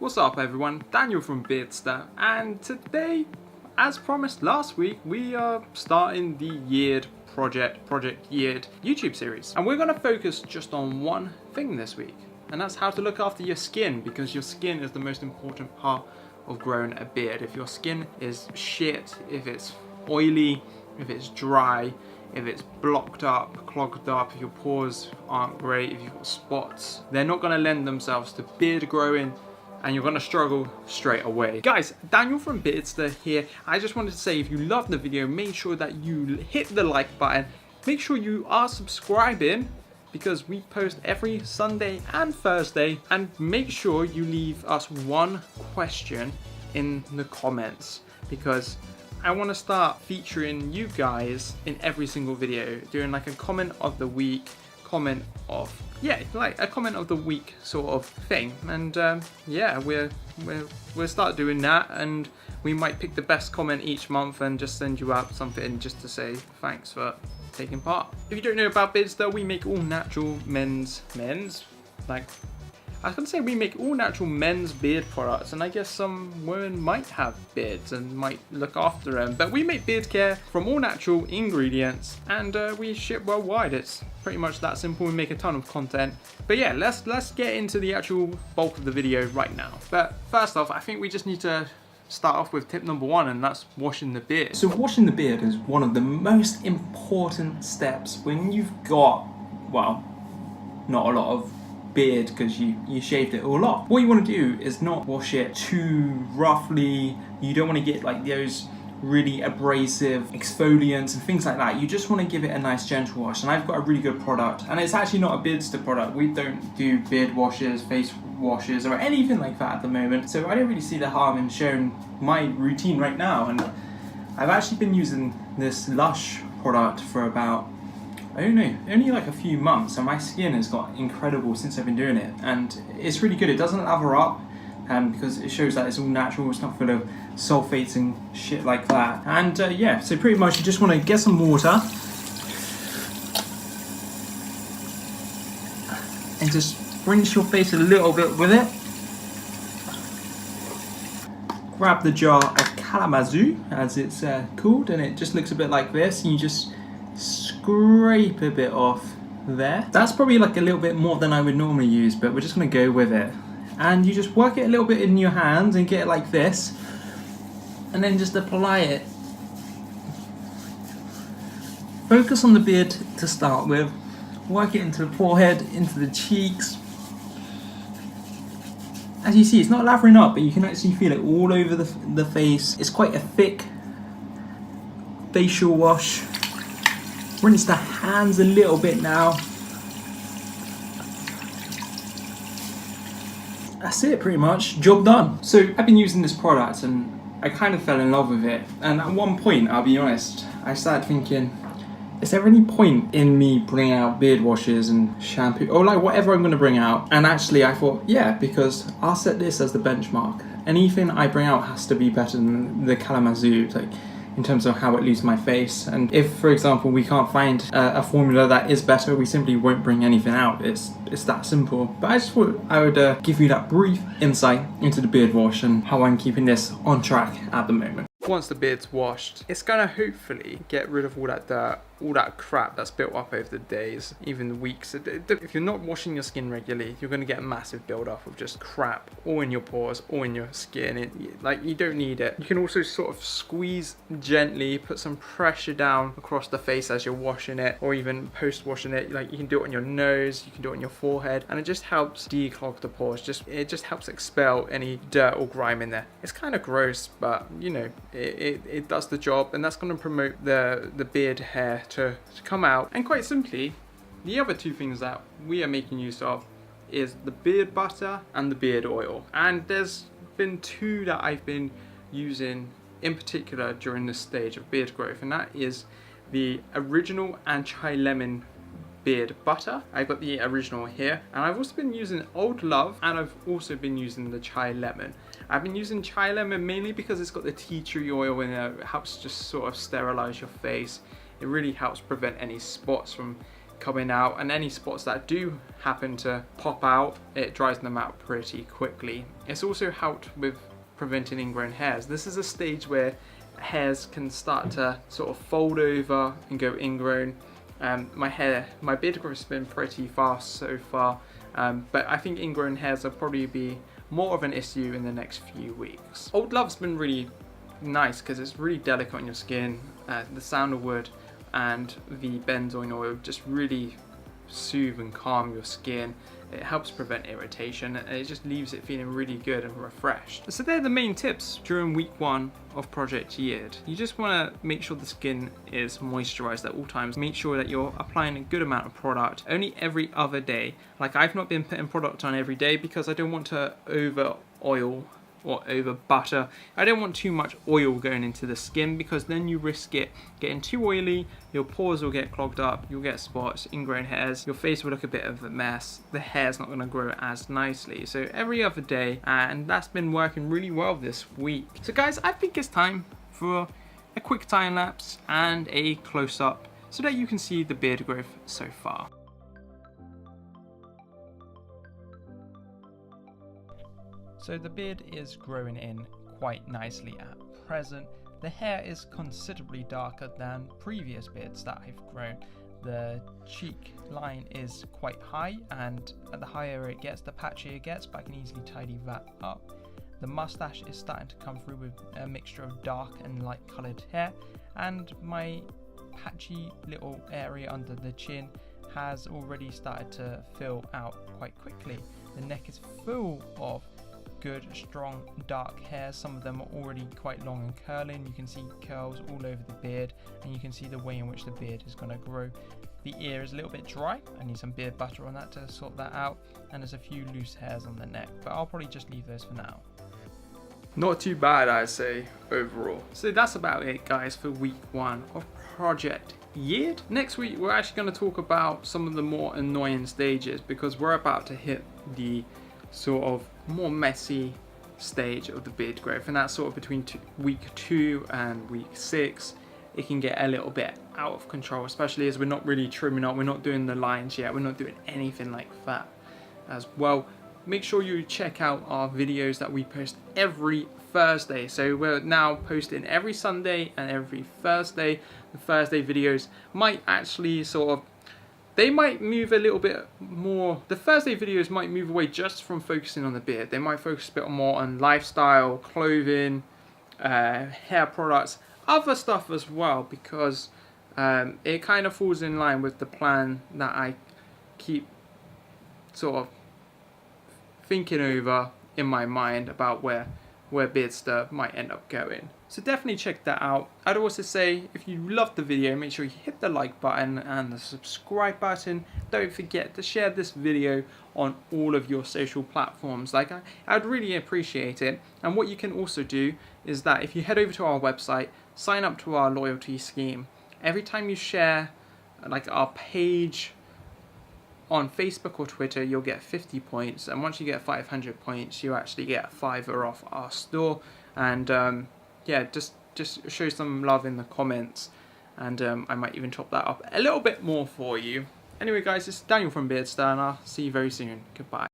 What's up everyone, Daniel from Beardster, and today, as promised last week, we are starting the Project Yeared YouTube series. And we're going to focus just on one thing this week, and that's how to look after your skin, because your skin is the most important part of growing a beard. If your skin is shit, if it's oily, if it's dry, if it's blocked up, clogged up, if your pores aren't great, if you've got spots, they're not going to lend themselves to beard growing, and you're going to struggle straight away. Guys, Daniel from Beardster here. I just wanted to say, if you loved the video, make sure that you hit the like button. Make sure you are subscribing, because we post every Sunday and Thursday. And make sure you leave us one question in the comments, because I want to start featuring you guys in every single video, doing like a comment of the week, comment of, yeah, like a comment of the week sort of thing. And yeah, we'll start doing that, and we might pick the best comment each month and just send you out something just to say thanks for taking part. If you don't know about Beardster, we make all natural we make all natural men's beard products, and I guess some women might have beards and might look after them, but we make beard care from all natural ingredients, and we ship worldwide. It's pretty much that simple. We make a ton of content, but yeah, let's get into the actual bulk of the video right now. But first off, I think we just need to start off with tip number one, and that's washing the beard. So washing the beard is one of the most important steps when you've got, well, not a lot of beard because you shaved it all off. What you want to do is not wash it too roughly. You don't want to get like those really abrasive exfoliants and things like that. You just want to give it a nice gentle wash, and I've got a really good product, and it's actually not a Beardster product. We don't do beard washes, face washes, or anything like that at the moment, so I don't really see the harm in showing my routine right now. And I've actually been using this Lush product for about, I don't know, only like a few months, and my skin has got incredible since I've been doing it, and it's really good. It doesn't lather up, because it shows that it's all natural, it's not full of sulfates and shit like that. And yeah, so pretty much you just want to get some water and just rinse your face a little bit with it. Grab the jar of Kalamazoo, as it's called, and it just looks a bit like this, and you just scrape a bit off there. That's probably like a little bit more than I would normally use, but we're just going to go with it. And you just work it a little bit in your hands and get it like this, and then just apply it. Focus on the beard to start with. Work it into the forehead, into the cheeks. As you see, it's not lathering up, but you can actually feel it all over the face. It's quite a thick facial wash. Rinse the hands a little bit now. That's it, pretty much. Job done. So I've been using this product and I kind of fell in love with it. And at one point, I'll be honest, I started thinking, is there any point in me bringing out beard washes and shampoo, or like whatever I'm going to bring out? And actually I thought, yeah, because I'll set this as the benchmark. Anything I bring out has to be better than the Kalamazoo, like in terms of how it leaves my face. And if, for example, we can't find a formula that is better, we simply won't bring anything out. It's that simple. But I just thought I would give you that brief insight into the beard wash and how I'm keeping this on track at the moment. Once the beard's washed, it's gonna hopefully get rid of all that dirt, all that crap that's built up over the days, even the weeks. If you're not washing your skin regularly, you're gonna get a massive build-up of just crap all in your pores, all in your skin. Like, you don't need it. You can also sort of squeeze gently, put some pressure down across the face as you're washing it, or even post-washing it. Like, you can do it on your nose, you can do it on your forehead, and it just helps declog the pores. It just helps expel any dirt or grime in there. It's kind of gross, but you know, it does the job, and that's going to promote the beard hair to come out. And quite simply, the other two things that we are making use of is the beard butter and the beard oil. And there's been two that I've been using in particular during this stage of beard growth, and that is the original and chai lemon beard butter. I've got the original here, and I've also been using Old Love, and I've also been using the chai lemon. I've been using chai lemon mainly because it's got the tea tree oil in it. It helps just sort of sterilize your face. It really helps prevent any spots from coming out, and any spots that do happen to pop out, it dries them out pretty quickly. It's also helped with preventing ingrown hairs. This is a stage where hairs can start to sort of fold over and go ingrown. My beard growth has been pretty fast so far, but I think ingrown hairs will probably be more of an issue in the next few weeks. Old Love's been really nice because it's really delicate on your skin. The sandalwood and the benzoin oil just really soothe and calm your skin. It helps prevent irritation, and it just leaves it feeling really good and refreshed. So they're the main tips during week 1 of Project Yeared. You just want to make sure the skin is moisturized at all times. Make sure that you're applying a good amount of product only every other day. Like, I've not been putting product on every day because I don't want to over oil or over butter. I don't want too much oil going into the skin, because then you risk it getting too oily, your pores will get clogged up, you'll get spots, ingrown hairs, your face will look a bit of a mess, the hair's not going to grow as nicely. So every other day, and that's been working really well this week. So guys, I think it's time for a quick time lapse and a close-up so that you can see the beard growth so far. So the beard is growing in quite nicely at present. The hair is considerably darker than previous beards that I've grown. The cheek line is quite high, and the higher it gets, the patchier it gets, but I can easily tidy that up. The mustache is starting to come through with a mixture of dark and light coloured hair, and my patchy little area under the chin has already started to fill out quite quickly. The neck is full of good, strong, dark hair. Some of them are already quite long and curling. You can see curls all over the beard, and you can see the way in which the beard is going to grow. The ear is a little bit dry. I need some beard butter on that to sort that out, and there's a few loose hairs on the neck, but I'll probably just leave those for now. Not too bad, I'd say, overall. So that's about it, guys, for week 1 of Project Yeared. Next week, we're actually going to talk about some of the more annoying stages, because we're about to hit the sort of more messy stage of the beard growth, and that's sort of between week 2 and week 6. It can get a little bit out of control, especially as we're not really trimming up, we're not doing the lines yet, we're not doing anything like that as well. Make sure you check out our videos that we post every Thursday. So we're now posting every Sunday and every Thursday. The Thursday videos might actually they might move a little bit more. The Thursday videos might move away just from focusing on the beard. They might focus a bit more on lifestyle, clothing, hair products, other stuff as well, because it kind of falls in line with the plan that I keep sort of thinking over in my mind about where Beardster might end up going. So definitely check that out. I'd also say, if you loved the video, make sure you hit the like button and the subscribe button. Don't forget to share this video on all of your social platforms. I'd really appreciate it. And what you can also do is that if you head over to our website, sign up to our loyalty scheme. Every time you share our page on Facebook or Twitter, you'll get 50 points, and once you get 500 points, you actually get a $5 off our store. And yeah, just show some love in the comments, and I might even top that up a little bit more for you. Anyway guys, it's Daniel from Beardster, and I'll see you very soon. Goodbye.